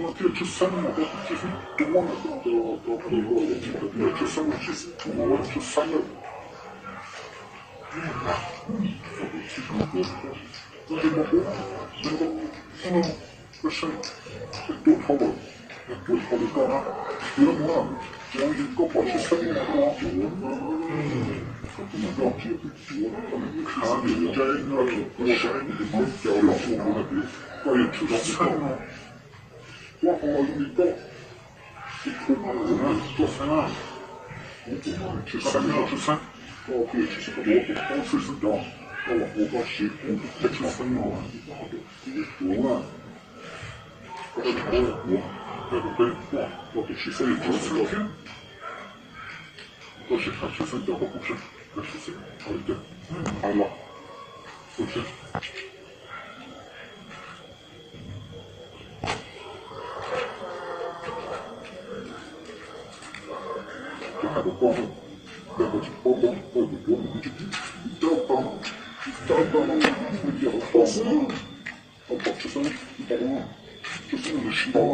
那这吃三嘛，这是多了，都可以我这吃三是多了，吃三了。其实我这么多，这是多掏了，多掏的干啥？别么，这样一个保持三年多，那个这看你这个我这你们交流我那边，我也知道三了，我好一个，做三啊，吃三吃三。我可以去吃个多，我吃是多，我搞西，再吃分了，多啊，我这多了，这个分哇，我给吃分就4天，我是他吃分叫我不是，这是谁？好一点，好了，4天。这还不够。我去包装，我就多你就到了，你要好吃，我跑吃生，到了，就是你吃到了，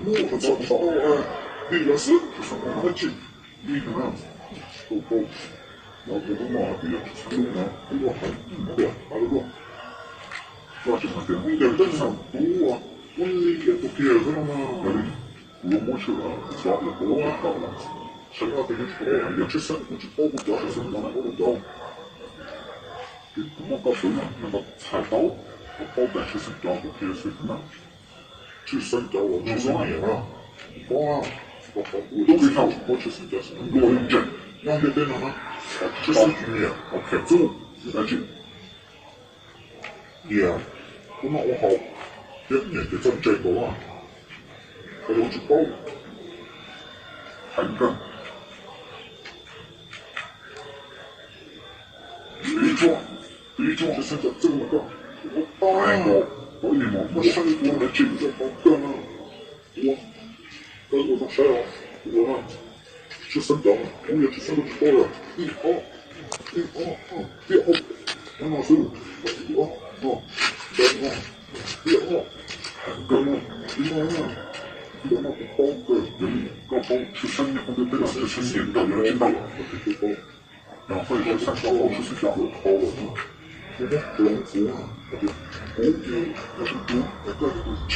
我找不到哎，你要是就是我们去，你看，都包，要不然嘛，别吃生了，我还对，还有个，我去那边，你这上多啊，我你也不别个了嘛，我没去了，早就不我到了。谁要给你说，也吃生，我去包不掉，是什么包不掉？我告诉你，那个菜刀，我包在吃生掉，我可以随便拿。吃生掉我吃生面啊，哇，我都给他，我吃生掉是我用针，两边边呢，吃生面，我开走，来去。面，我那我好，面给咱这个啊，还有去包，还干。一种是现在这么高，我你们我上我来这个好干啊，我都啥呀？我吃三张，我也吃三个包了，别杨老师，别那个包的，个包吃三年，或者对吧？吃三年到人知道了，这包。然后也是3个包是这样的包了，不能糊啊，糊要是糊，那个轻，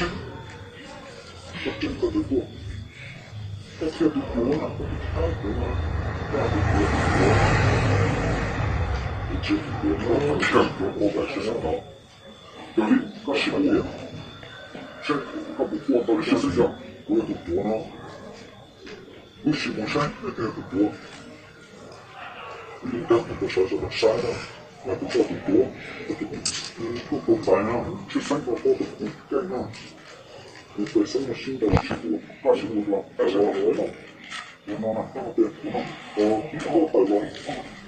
要真的得过，要特别糊呢，太糊了，那就糊，你这糊了，这我感觉上到，有的个是糊呀，这个不糊到底是怎样？我也不糊了，我喜欢山，那个不糊。但很多小小的山啊，那不叫很多，不烦啊，去3个包的不干啊，你对什么新的事物，那是我哎我那对，我台湾，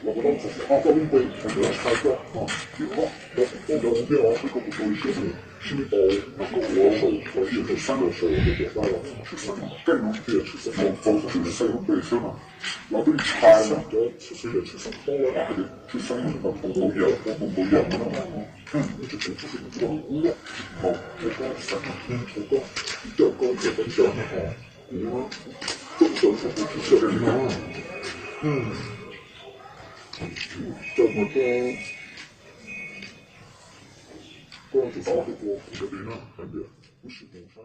我不能说，高明杯，我们开个我这个不属于是你包，我手是3个手就别带了，是3个，更能别是3个，包是3个背身啊，老对拆了，是3个是3个包了，是3个包不一样，不一样的，你这就是不知道我，好，我讲3个，我讲调高这个调哈，我这个是不是这个呢？这么多。光是找不过这边呢，感觉不是公差。